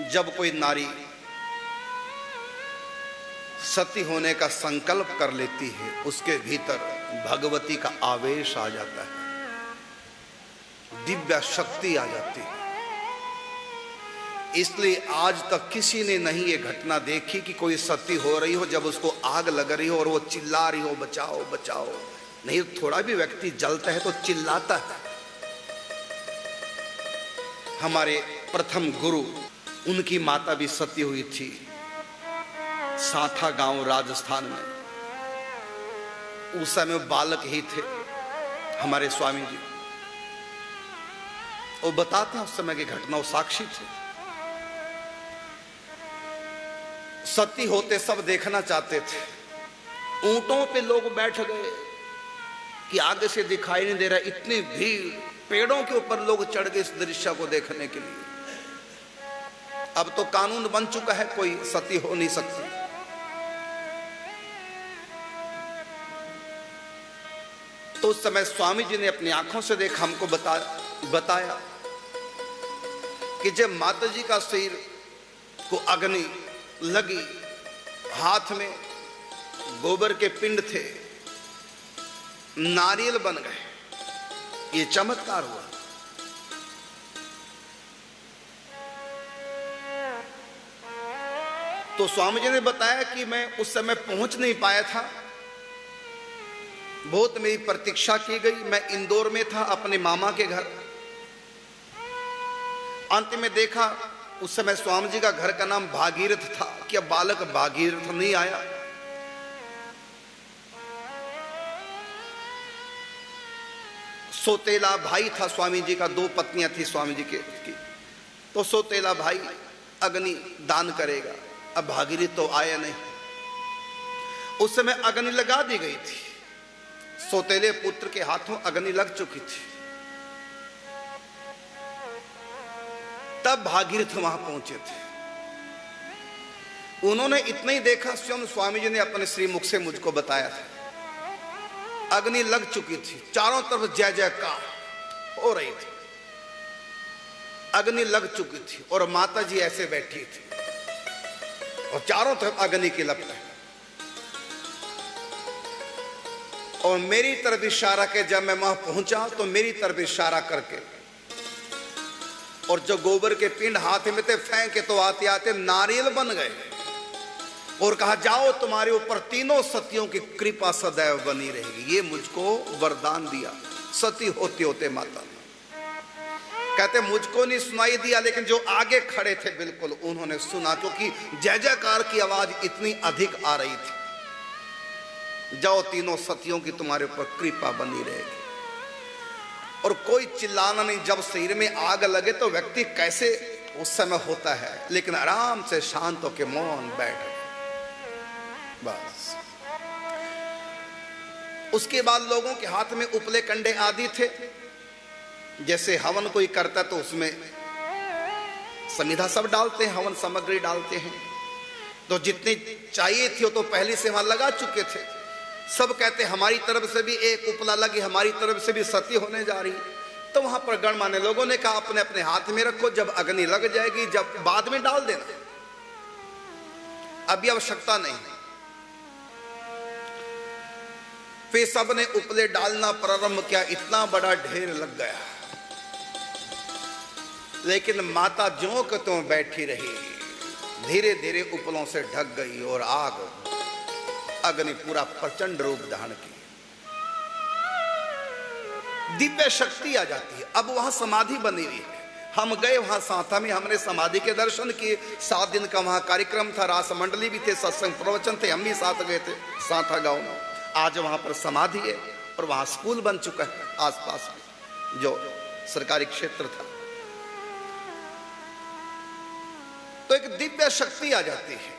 जब कोई नारी सती होने का संकल्प कर लेती है, उसके भीतर भगवती का आवेश आ जाता है, दिव्य शक्ति आ जाती है। इसलिए आज तक किसी ने नहीं ये घटना देखी कि कोई सती हो रही हो, जब उसको आग लग रही हो और वो चिल्ला रही हो बचाओ बचाओ। नहीं, थोड़ा भी व्यक्ति जलता है तो चिल्लाता है। हमारे प्रथम गुरु, उनकी माता भी सती हुई थी, साथा गांव राजस्थान में। उस समय बालक ही थे हमारे स्वामी जी। वो बताते हैं उस समय की घटना, वो साक्षी थे। सती होते सब देखना चाहते थे। ऊंटों पे लोग बैठ गए कि आगे से दिखाई नहीं दे रहा, इतनी भीड़, पेड़ों के ऊपर लोग चढ़ गए इस दृश्य को देखने के लिए। अब तो कानून बन चुका है, कोई सती हो नहीं सकती। तो उस समय स्वामी जी ने अपनी आंखों से देखा, हमको बताया कि जब माता जी का शरीर को अग्नि लगी, हाथ में गोबर के पिंड थे, नारियल बन गए, ये चमत्कार हुआ। तो स्वामी जी ने बताया कि मैं उस समय पहुंच नहीं पाया था, बहुत मेरी प्रतीक्षा की गई। मैं इंदौर में था अपने मामा के घर। अंत में देखा उस समय स्वामी जी का घर का नाम भागीरथ था। क्या बालक भागीरथ नहीं आया? सोतेला भाई था स्वामी जी का, 2 पत्नियां थी स्वामी जी की। तो सोतेला भाई अग्नि दान करेगा, अब भागीरथ तो आया नहीं। उस समय अग्नि लगा दी गई थी, सोतेले पुत्र के हाथों अग्नि लग चुकी थी। तब भागीरथ वहां पहुंचे थे। उन्होंने इतना ही देखा, स्वयं स्वामी जी ने अपने श्रीमुख से मुझको बताया था। अग्नि लग चुकी थी, चारों तरफ जय जयकार हो रही थी, अग्नि लग चुकी थी और माता जी ऐसे बैठी थी और चारों तरफ अग्नि की लपट है। और मेरी तरफ इशारा के, जब मैं वहां पहुंचा तो मेरी तरफ इशारा करके, और जो गोबर के पिंड हाथ में थे फेंके, तो आते आते नारियल बन गए और कहा जाओ तुम्हारे ऊपर तीनों सतियों की कृपा सदैव बनी रहेगी। ये मुझको वरदान दिया सती होते होते माता ने। कहते मुझको नहीं सुनाई दिया, लेकिन जो आगे खड़े थे बिल्कुल उन्होंने सुना, क्योंकि जय जयकार की आवाज इतनी अधिक आ रही थी। जाओ तीनों सतियों की तुम्हारे ऊपर कृपा बनी रहेगी। और कोई चिल्लाना नहीं। जब शरीर में आग लगे तो व्यक्ति कैसे उस समय होता है, लेकिन आराम से शांत होकर मौन बैठ गए बस। उसके बाद लोगों के हाथ में उपले कंडे आदि थे। जैसे हवन कोई करता तो उसमें समिधा सब डालते हैं, हवन सामग्री डालते हैं। तो जितनी चाहिए थी वो तो पहले से वहां लगा चुके थे। सब कहते हमारी तरफ से भी एक उपला लगी, हमारी तरफ से भी सती होने जा रही। तो वहां पर गणमान्य लोगों ने कहा अपने अपने हाथ में रखो, जब अग्नि लग जाएगी जब बाद में डाल देना, अभी आवश्यकता नहीं। फिर सब ने उपले डालना प्रारंभ किया, इतना बड़ा ढेर लग गया। लेकिन माता ज्यों कि त्यों बैठी रही, धीरे धीरे उपलों से ढक गई और आग अग्नि पूरा प्रचंड रूप धारण की। दिव्य शक्ति आ जाती है। अब वहां समाधि बनी हुई है। हम गए वहां साथा में, हमने समाधि के दर्शन किए। 7 दिन का वहां कार्यक्रम था, रास मंडली भी थे, सत्संग प्रवचन थे, हम भी साथ गए थे साथा गांव में। आज वहां पर समाधि है और वहां स्कूल बन चुका है आसपास में, जो सरकारी क्षेत्र था। तो एक दिव्य शक्ति आ जाती है।